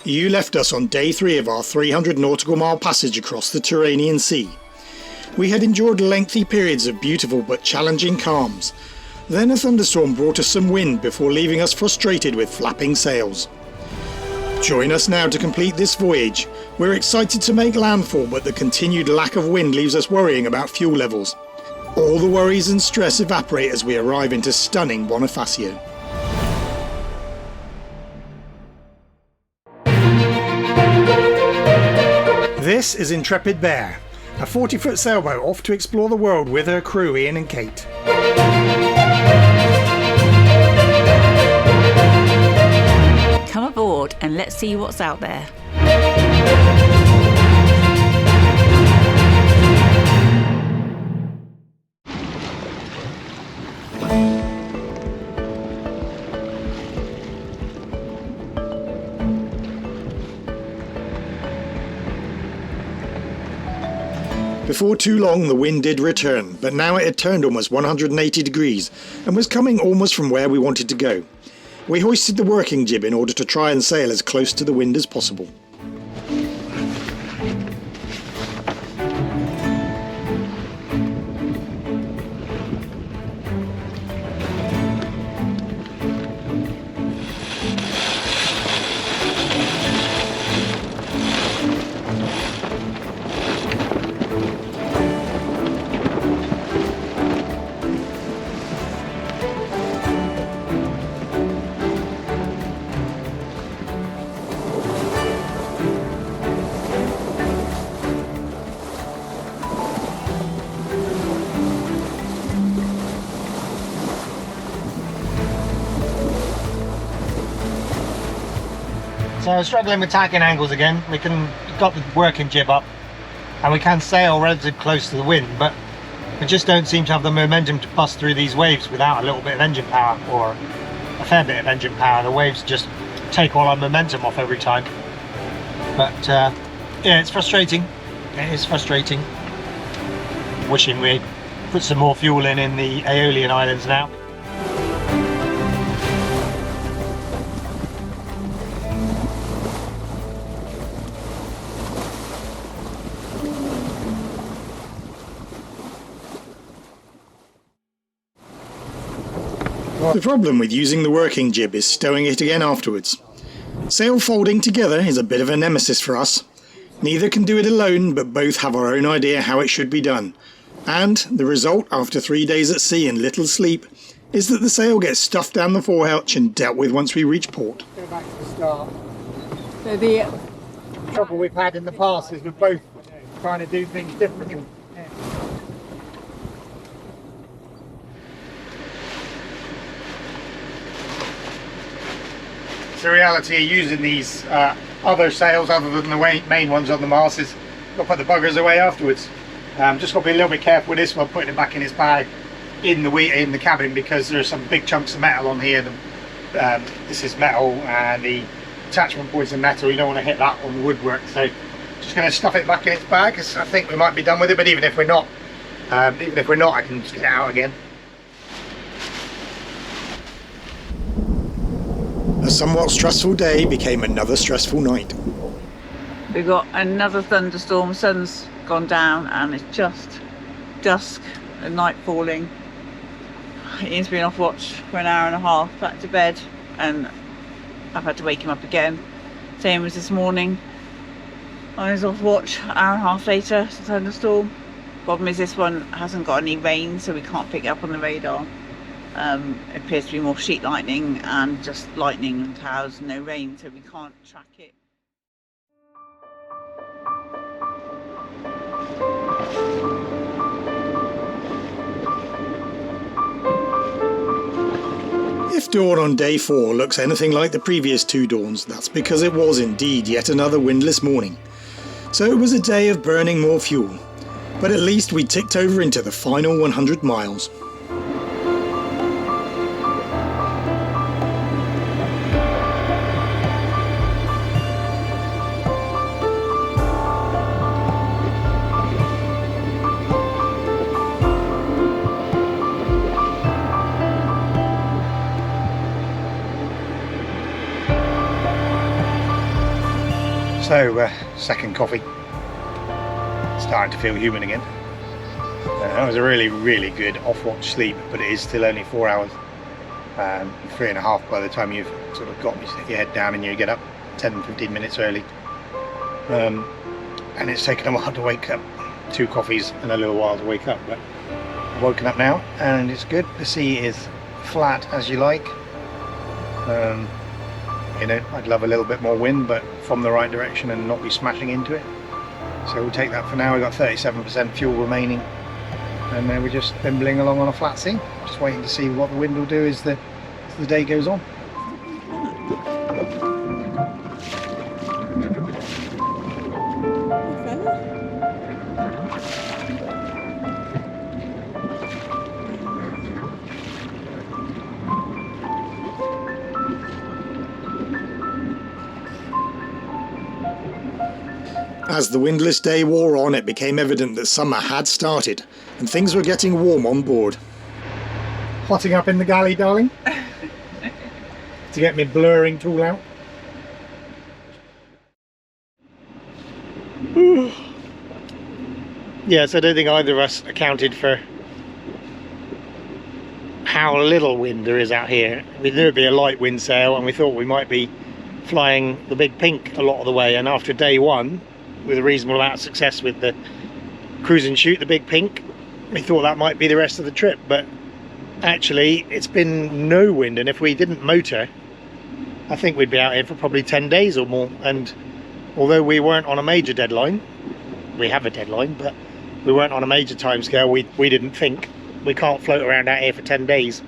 You left us on day 3 of our 300 nautical mile passage across the Tyrrhenian Sea. We had endured lengthy periods of beautiful but challenging calms. Then a thunderstorm brought us some wind before leaving us frustrated with flapping sails. Join us now to complete this voyage. We're excited to make landfall, but the continued lack of wind leaves us worrying about fuel levels. All the worries and stress evaporate as we arrive into stunning Bonifacio. This is Intrepid Bear, a 40-foot sailboat off to explore the world with her crew Ian and Kate. Come aboard and let's see what's out there. Before too long the wind did return, but now it had turned almost 180 degrees and was coming almost from where we wanted to go. We hoisted the working jib in order to try and sail as close to the wind as possible. So struggling with tacking angles again. We've got the working jib up and we can sail relatively close to the wind, but we just don't seem to have the momentum to bust through these waves without a little bit of engine power, or a fair bit of engine power. The waves just take all our momentum off every time. But yeah, it's frustrating. It is frustrating. Wishing we put some more fuel in the Aeolian Islands now. The problem with using the working jib is stowing it again afterwards. Sail folding together is a bit of a nemesis for us. Neither can do it alone, but both have our own idea how it should be done. And the result, after 3 days at sea and little sleep, is that the sail gets stuffed down the forehatch and dealt with once we reach port. Go back to the start. So the trouble we've had in the past is we're both trying to do things differently. The reality of using these other sails other than the main ones on the mast is got to put the buggers away afterwards. Just got to be a little bit careful with this one, putting it back in its bag in the cabin, because there are some big chunks of metal on here. This is metal and the attachment points are metal. You don't want to hit that on the woodwork, so just going to stuff it back in its bag, because I think we might be done with it. But even if we're not, I can just get it out again. A somewhat stressful day became another stressful night. We've got another thunderstorm, sun's gone down and it's just dusk and night falling. Ian's been off watch for an hour and a half, back to bed, and I've had to wake him up again. Same as this morning. I was off watch an hour and a half later, it's a thunderstorm. Problem is this one hasn't got any rain, so we can't pick it up on the radar. It appears to be more sheet lightning and just lightning and clouds and no rain, so we can't track it. If dawn on day 4 looks anything like the previous 2 dawns, that's because it was indeed yet another windless morning. So it was a day of burning more fuel, but at least we ticked over into the final 100 miles. So, second coffee. Starting to feel human again. That was a really good off-watch sleep, but it is still only 4 hours. 3.5 by the time you've sort of got your head down and you get up 10-15 minutes early. And it's taken a while to wake up. 2 coffees and a little while to wake up, but I've woken up now and it's good. The sea is flat as you like. You know, I'd love a little bit more wind, but from the right direction and not be smashing into it. So we'll take that for now. We've got 37% fuel remaining, and then we're just bimbling along on a flat sea, just waiting to see what the wind will do as the day goes on. As the windless day wore on, it became evident that summer had started and things were getting warm on board. Hotting up in the galley, darling, to get my blurring tool out. Yes, I don't think either of us accounted for how little wind there is out here. We knew it'd be a light wind sail and we thought we might be flying the Big Pink a lot of the way, and after day one, with a reasonable amount of success with the cruise and shoot the Big Pink, we thought that might be the rest of the trip, but actually it's been no wind, and if we didn't motor, I think we'd be out here for probably 10 days or more. And although we weren't on a major deadline, we have a deadline, but we weren't on a major time scale, we didn't think we can't float around out here for 10 days.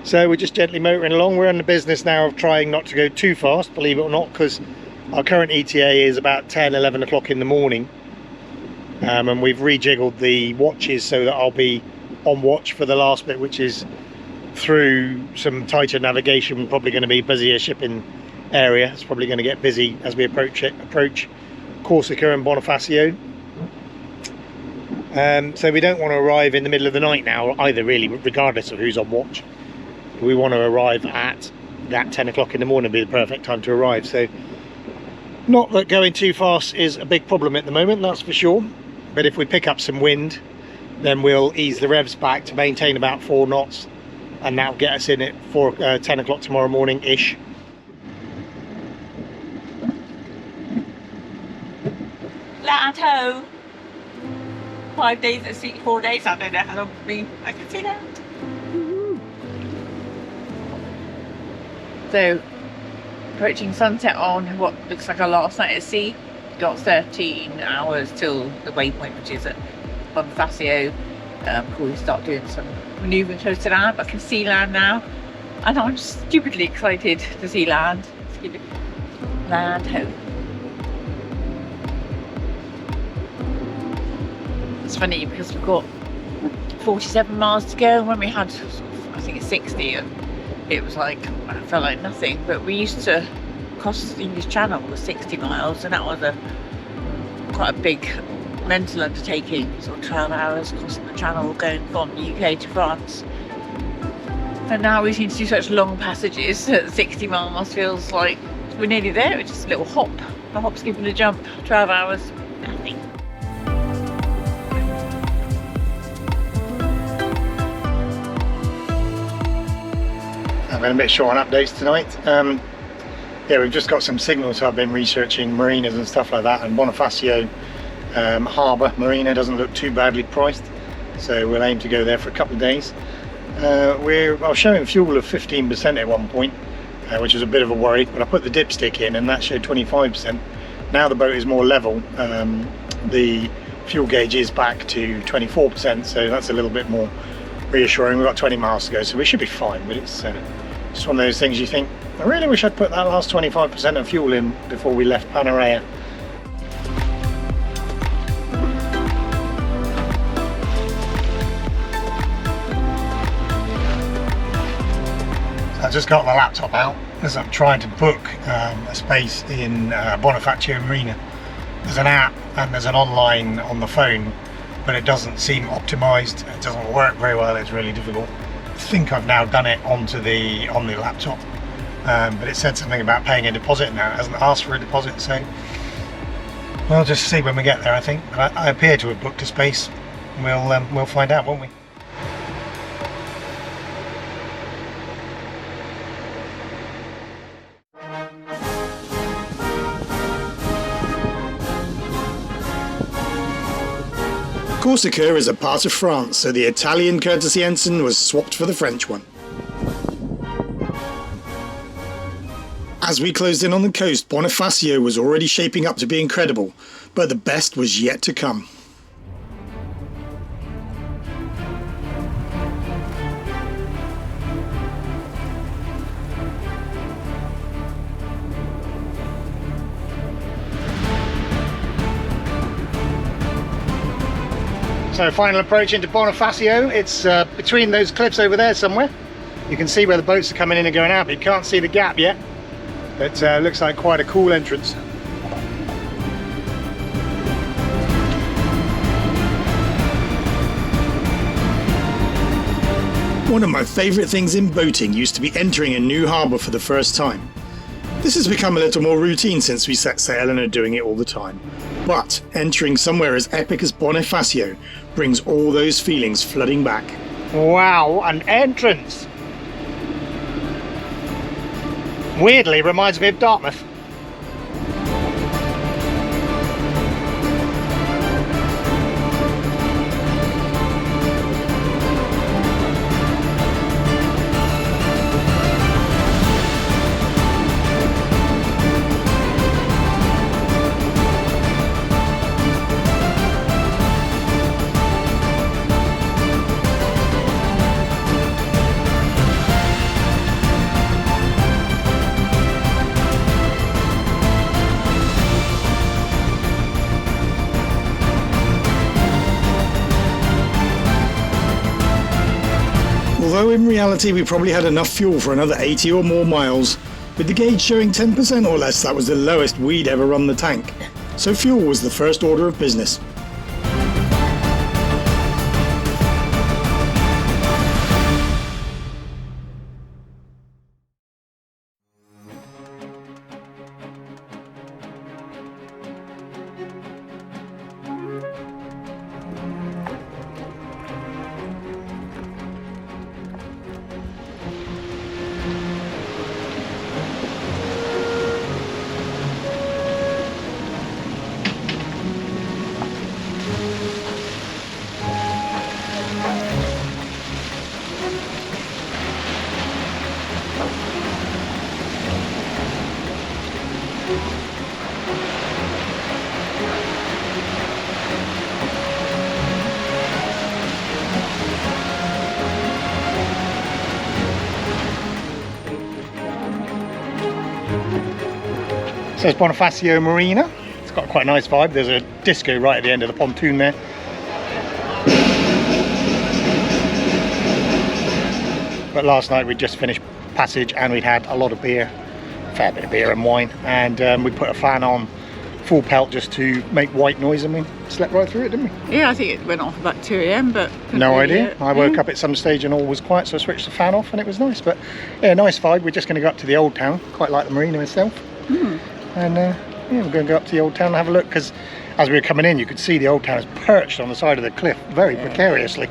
So we're just gently motoring along. We're in the business now of trying not to go too fast, believe it or not, because our current ETA is about 10-11 o'clock in the morning, and we've rejiggled the watches so that I'll be on watch for the last bit, which is through some tighter navigation. Probably going to be busier shipping area. It's probably going to get busy as we approach Corsica and Bonifacio. So we don't want to arrive in the middle of the night now either, really, regardless of who's on watch. We want to arrive at that 10 o'clock in the morning, be the perfect time to arrive. So not that going too fast is a big problem at the moment, that's for sure, but if we pick up some wind, then we'll ease the revs back to maintain about 4 knots, and that'll get us in at 10 o'clock tomorrow morning ish. Land ho! 5 days at sea, 4 days, I don't know how long it's been. I can see that. So, approaching sunset on what looks like our last night at sea. Got 13 hours till the waypoint, which is at Bonifacio. Before we start doing some manoeuvring close to land. I can see land now, and I'm stupidly excited to see land. Land ho! It's funny because we've got 47 miles to go, and when we had, I think it's 60, and it was like, I felt like nothing. But we used to cross the English Channel with 60 miles, and that was quite a big mental undertaking, sort of 12 hours crossing the Channel going from the UK to France. And now we seem to do such long passages that 60 miles feels like we're nearly there. It's just a little hop, skip and a jump. 12 hours, nothing. I've been a bit short on updates tonight. Yeah, we've just got some signals, so I've been researching marinas and stuff like that, and Bonifacio Harbour Marina doesn't look too badly priced, so we'll aim to go there for a couple of days. I was showing fuel of 15% at one point, which was a bit of a worry, but I put the dipstick in and that showed 25%. Now the boat is more level, the fuel gauge is back to 24%, so that's a little bit more reassuring. We've got 20 miles to go, so we should be fine, but it's just one of those things you think, I really wish I'd put that last 25% of fuel in before we left Panarea. I just got my laptop out as I'm trying to book a space in Bonifacio Marina. There's an app and there's an online on the phone, but it doesn't seem optimized. It doesn't work very well. It's really difficult. I think I've now done it on the laptop, but it said something about paying a deposit now. It hasn't asked for a deposit, so We'll just see when we get there, I think. I appear to have booked a space. We'll find out, won't we? Corsica is a part of France, so the Italian courtesy ensign was swapped for the French one. As we closed in on the coast, Bonifacio was already shaping up to be incredible, but the best was yet to come. So final approach into Bonifacio. It's between those cliffs over there somewhere. You can see where the boats are coming in and going out, but you can't see the gap yet. But looks like quite a cool entrance. One of my favourite things in boating used to be entering a new harbour for the first time. This has become a little more routine since we set sail and are doing it all the time. But entering somewhere as epic as Bonifacio brings all those feelings flooding back. Wow, an entrance! Weirdly reminds me of Dartmouth. Although in reality we probably had enough fuel for another 80 or more miles, with the gauge showing 10% or less, that was the lowest we'd ever run the tank. So fuel was the first order of business. So it's Bonifacio Marina. It's got quite a nice vibe. There's a disco right at the end of the pontoon there. But last night we'd just finished passage and we'd had a lot of beer, a fair bit of beer and wine, and we put a fan on full pelt just to make white noise, and we slept right through it, didn't we? Yeah, I think it went off about 2 AM, but no idea. I woke up at some stage and all was quiet, so I switched the fan off and it was nice. But yeah, nice vibe. We're just going to go up to the old town. Quite like the marina itself. And yeah, we're going to go up to the old town and have a look, because as we were coming in you could see the old town is perched on the side of the cliff very precariously.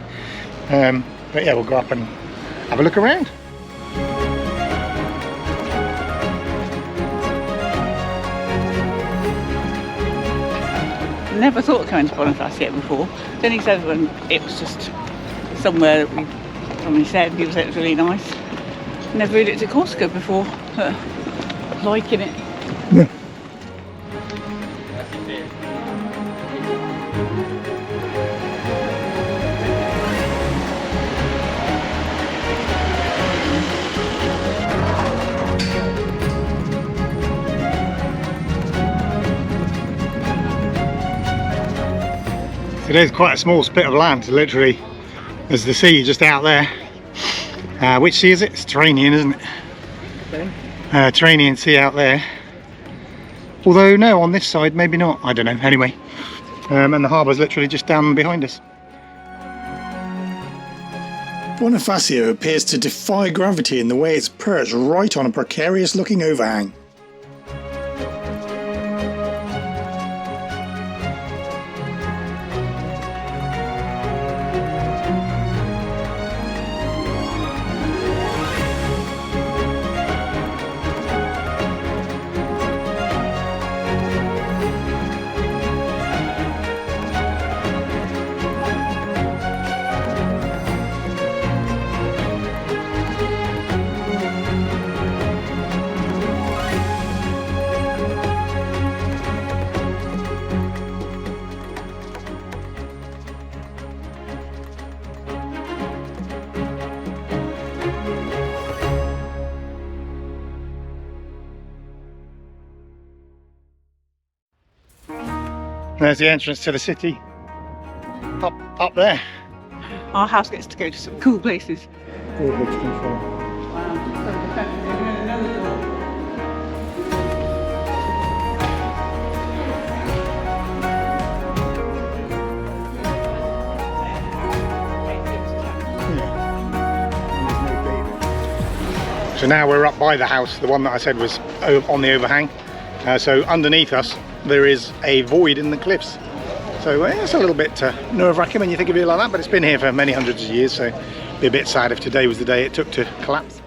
But yeah, we'll go up and have a look around. never thought of coming to Bonifacio before. Then he said when it was just somewhere that somebody said, people said it was really nice. Never read it to Corsica before, but liking it. Yeah. So there's quite a small spit of land, literally. There's the sea just out there. Which sea is it? It's Tyrrhenian, isn't it? Okay. Tyrrhenian Sea out there. Although no, on this side maybe not, I don't know, anyway. And the harbour's literally just down behind us. Bonifacio appears to defy gravity in the way it's perched right on a precarious looking overhang. There's the entrance to the city. Up there. Our house gets to go to some cool places. Drawbridge control. So now we're up by the house, the one that I said was on the overhang. So underneath us there is a void in the cliffs. So it's a little bit nerve-wracking when you think of it like that, but it's been here for many hundreds of years, so it'd be a bit sad if today was the day it took to collapse.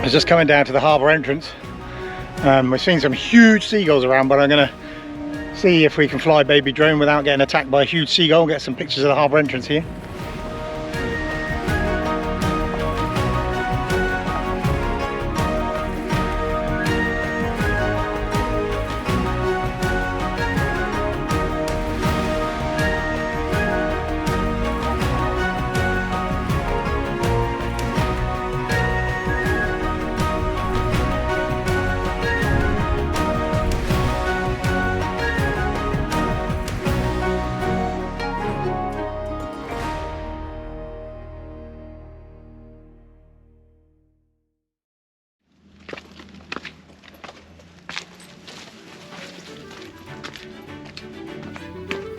It's just coming down to the harbour entrance. We're seeing some huge seagulls around, but I'm going to see if we can fly baby drone without getting attacked by a huge seagull, get some pictures of the harbour entrance here.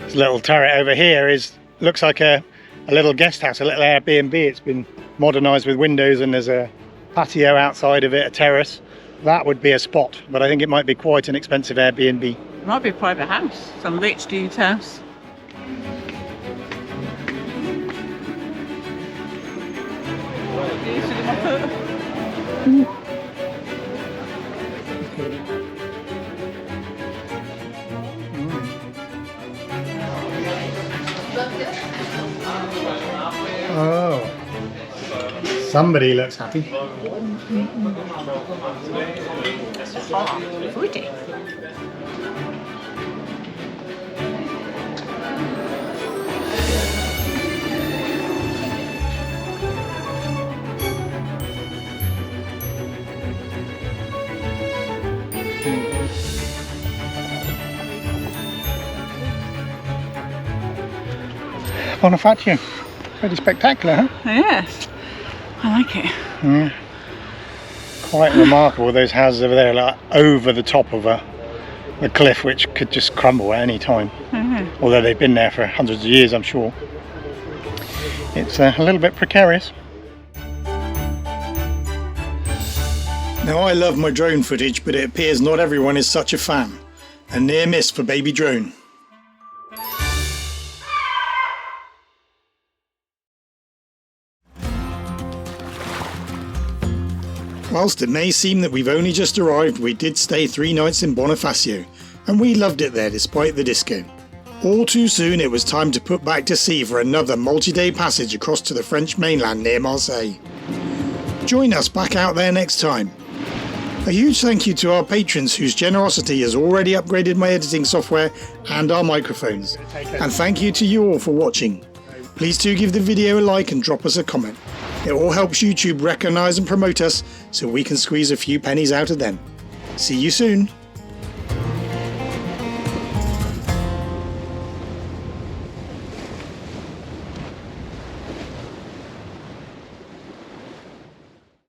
This little turret over here looks like a little guest house, a little Airbnb. It's been modernised with windows and there's a patio outside of it, a terrace. That would be a spot, but I think it might be quite an expensive Airbnb. It might be a private house, some rich dude's house. Oh, somebody looks happy. Fruity. Bonifacio, pretty spectacular, huh? Yes, I like it. Yeah. Quite remarkable, those houses over there, like over the top of a cliff which could just crumble at any time. Although they've been there for hundreds of years, I'm sure. It's a little bit precarious. Now I love my drone footage, but it appears not everyone is such a fan. A near miss for baby drone. Whilst it may seem that we've only just arrived, we did stay 3 nights in Bonifacio, and we loved it there despite the disco. All too soon it was time to put back to sea for another multi-day passage across to the French mainland near Marseille. Join us back out there next time. A huge thank you to our patrons whose generosity has already upgraded my editing software and our microphones. And thank you to you all for watching. Please do give the video a like and drop us a comment. It all helps YouTube recognise and promote us so we can squeeze a few pennies out of them. See you soon.